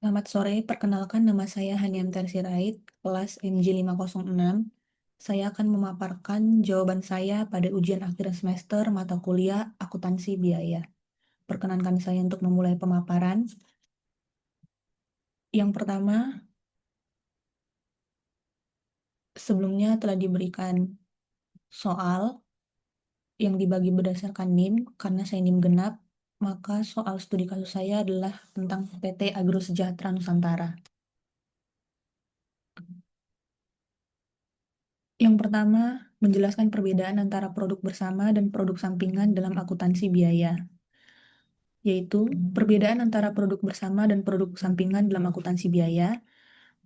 Selamat sore, perkenalkan nama saya Haniamtar Sirait, kelas MJ506. Saya akan memaparkan jawaban saya pada ujian akhir semester mata kuliah akuntansi biaya. Perkenankan saya untuk memulai pemaparan. Yang pertama, sebelumnya telah diberikan soal yang dibagi berdasarkan NIM, karena saya NIM genap, maka soal studi kasus saya adalah tentang PT Agro Sejahtera Nusantara. Yang pertama, menjelaskan perbedaan antara produk bersama dan produk sampingan dalam akuntansi biaya, yaitu perbedaan antara produk bersama dan produk sampingan dalam akuntansi biaya.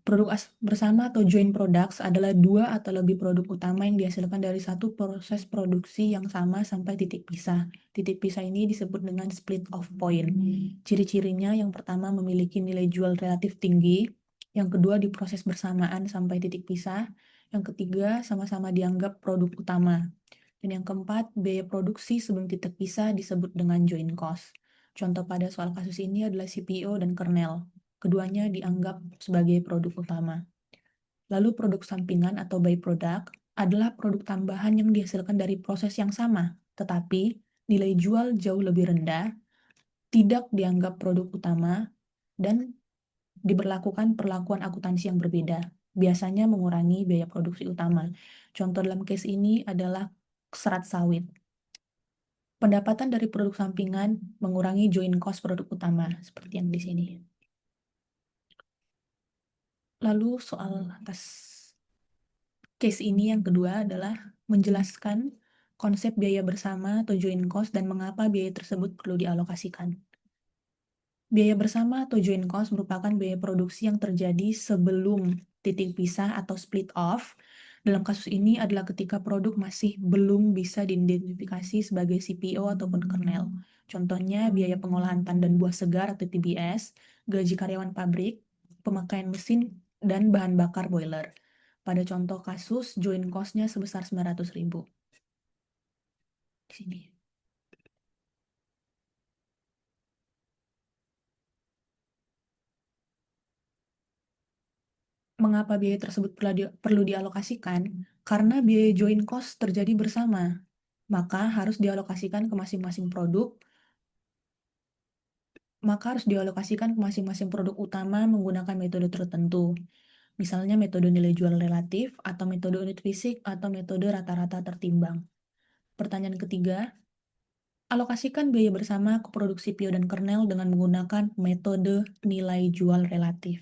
Produk bersama atau joint products adalah dua atau lebih produk utama yang dihasilkan dari satu proses produksi yang sama sampai titik pisah. Titik pisah ini disebut dengan split off point. Ciri-cirinya yang pertama memiliki nilai jual relatif tinggi, yang kedua diproses bersamaan sampai titik pisah, yang ketiga sama-sama dianggap produk utama. Dan yang keempat, biaya produksi sebelum titik pisah disebut dengan joint cost. Contoh pada soal kasus ini adalah CPO dan kernel. Keduanya dianggap sebagai produk utama. Lalu produk sampingan atau byproduct adalah produk tambahan yang dihasilkan dari proses yang sama, tetapi nilai jual jauh lebih rendah, tidak dianggap produk utama, dan diberlakukan perlakuan akuntansi yang berbeda. Biasanya mengurangi biaya produksi utama. Contoh dalam case ini adalah serat sawit. Pendapatan dari produk sampingan mengurangi joint cost produk utama, seperti yang di sini. Lalu soal atas case ini yang kedua adalah menjelaskan konsep biaya bersama atau joint cost dan mengapa biaya tersebut perlu dialokasikan. Biaya bersama atau joint cost merupakan biaya produksi yang terjadi sebelum titik pisah atau split off. Dalam kasus ini adalah ketika produk masih belum bisa diidentifikasi sebagai CPO ataupun kernel. Contohnya biaya pengolahan tandan buah segar atau TBS, gaji karyawan pabrik, pemakaian mesin, dan bahan bakar boiler. Pada contoh kasus, joint cost-nya sebesar 900.000. Di sini. Mengapa biaya tersebut perlu dialokasikan? Karena biaya joint cost terjadi bersama, maka harus dialokasikan ke masing-masing produk. Produk utama menggunakan metode tertentu. Misalnya metode nilai jual relatif, atau metode unit fisik, atau metode rata-rata tertimbang. Pertanyaan ketiga, alokasikan biaya bersama ke produk CPO dan kernel dengan menggunakan metode nilai jual relatif.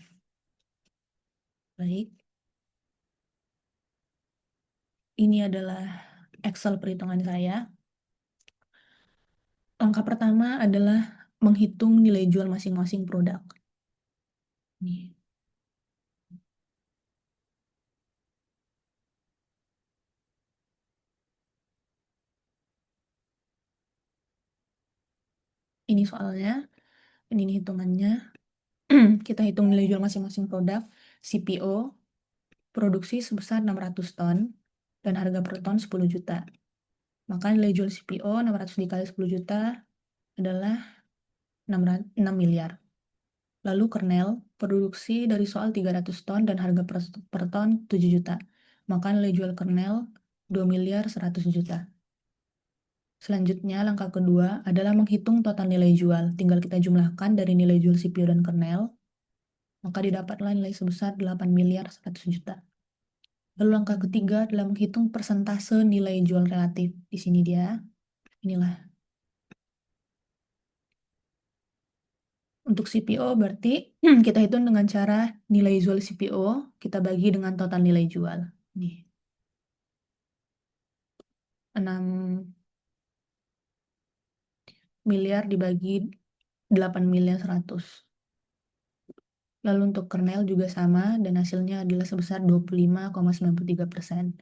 Baik. Ini adalah Excel perhitungan saya. Langkah pertama adalah menghitung nilai jual masing-masing produk. Nih. Ini soalnya, ini hitungannya. Kita hitung nilai jual masing-masing produk. CPO, produksi sebesar 600 ton, dan harga per ton 10 juta. Maka nilai jual CPO 600 dikali 10 juta adalah 6 miliar. Lalu kernel, produksi dari soal 300 ton dan harga per ton 7 juta. Maka nilai jual kernel 2 miliar 100 juta. Selanjutnya, langkah kedua adalah menghitung total nilai jual. Tinggal kita jumlahkan dari nilai jual CPO dan kernel, maka didapatlah nilai sebesar 8 miliar 100 juta. Lalu langkah ketiga adalah menghitung persentase nilai jual relatif. Di sini dia, inilah. Untuk CPO berarti kita hitung dengan cara nilai jual CPO, kita bagi dengan total nilai jual. Nih. 6 miliar dibagi 8 miliar 100. Lalu untuk kernel juga sama, dan hasilnya adalah sebesar 25,93%.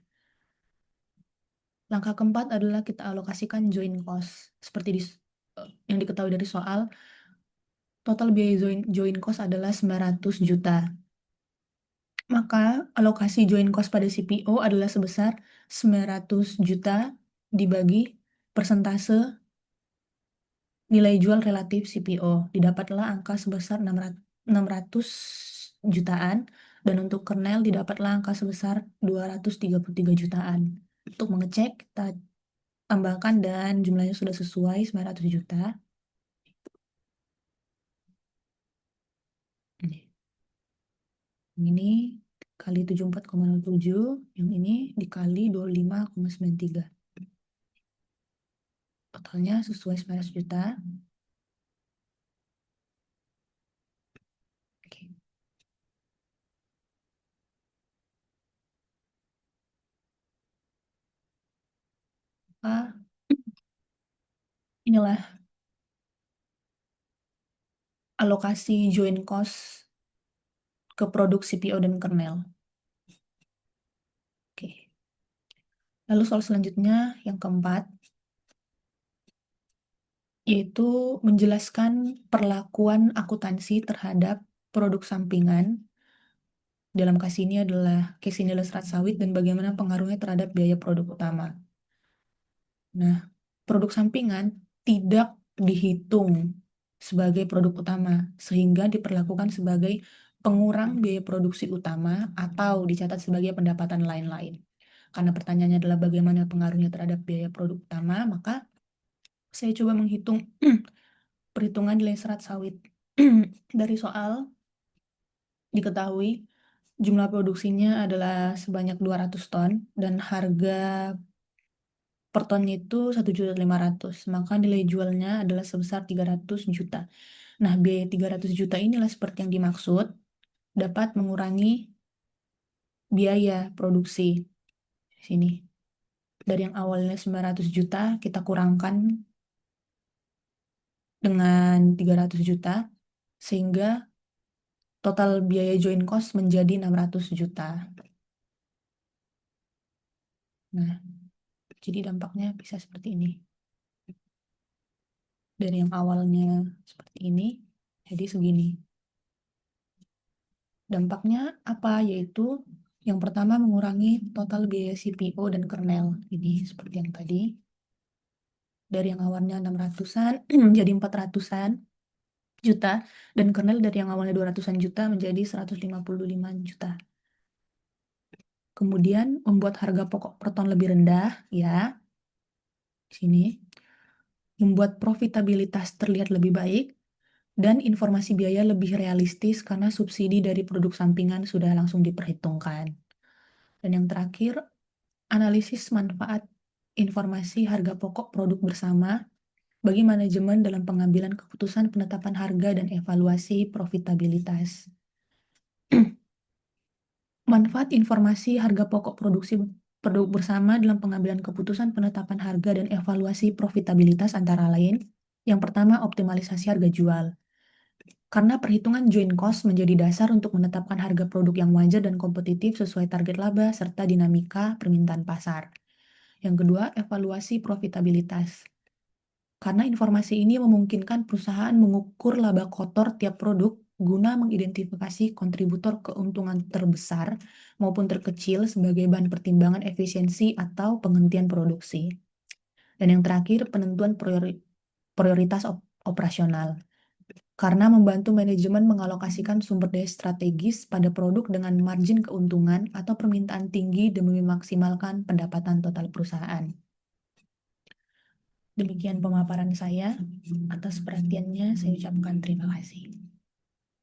Langkah keempat adalah kita alokasikan joint cost. Seperti yang diketahui dari soal, total biaya joint cost adalah 900 juta. Maka alokasi joint cost pada CPO adalah sebesar 900 juta dibagi persentase nilai jual relatif CPO. Didapatlah angka sebesar 600 jutaan, dan untuk kernel didapatlah angka sebesar 233 jutaan. Untuk mengecek, kita tambahkan dan jumlahnya sudah sesuai 900 juta. Ini kali 74,07, yang ini dikali 25,93. Totalnya sesuai 900 juta. Oke. Ah, inilah alokasi joint cost ke produk CPO dan kernel. Oke. Lalu soal selanjutnya, yang keempat, yaitu menjelaskan perlakuan akuntansi terhadap produk sampingan. Dalam case ini adalah serat sawit dan bagaimana pengaruhnya terhadap biaya produk utama. Nah, produk sampingan tidak dihitung sebagai produk utama, sehingga diperlakukan sebagai pengurang biaya produksi utama atau dicatat sebagai pendapatan lain-lain. Karena pertanyaannya adalah bagaimana pengaruhnya terhadap biaya produk utama, maka saya coba menghitung perhitungan nilai serat sawit. Dari soal diketahui jumlah produksinya adalah sebanyak 200 ton dan harga per tonnya itu 1.500.000, maka nilai jualnya adalah sebesar 300 juta. Nah, biaya 300 juta inilah seperti yang dimaksud dapat mengurangi biaya produksi. Sini. Dari yang awalnya 900 juta, kita kurangkan dengan 300 juta, sehingga total biaya joint cost menjadi 600 juta. Nah, jadi dampaknya bisa seperti ini. Dari yang awalnya seperti ini, jadi segini. Dampaknya apa? Yaitu yang pertama mengurangi total biaya CPO dan kernel. Ini seperti yang tadi. Dari yang awalnya 600-an menjadi 400-an juta, dan kernel dari yang awalnya 200-an juta menjadi 155 juta. Kemudian membuat harga pokok per ton lebih rendah, ya. Sini. Membuat profitabilitas terlihat lebih baik, dan informasi biaya lebih realistis karena subsidi dari produk sampingan sudah langsung diperhitungkan. Dan yang terakhir, analisis manfaat informasi harga pokok produk bersama bagi manajemen dalam pengambilan keputusan penetapan harga dan evaluasi profitabilitas. Manfaat informasi harga pokok produk bersama dalam pengambilan keputusan penetapan harga dan evaluasi profitabilitas antara lain, yang pertama, optimalisasi harga jual. Karena perhitungan joint cost menjadi dasar untuk menetapkan harga produk yang wajar dan kompetitif sesuai target laba serta dinamika permintaan pasar. Yang kedua, evaluasi profitabilitas. Karena informasi ini memungkinkan perusahaan mengukur laba kotor tiap produk guna mengidentifikasi kontributor keuntungan terbesar maupun terkecil sebagai bahan pertimbangan efisiensi atau penghentian produksi. Dan yang terakhir, penentuan prioritas operasional. Karena membantu manajemen mengalokasikan sumber daya strategis pada produk dengan margin keuntungan atau permintaan tinggi demi memaksimalkan pendapatan total perusahaan. Demikian pemaparan saya. Atas perhatiannya, saya ucapkan terima kasih.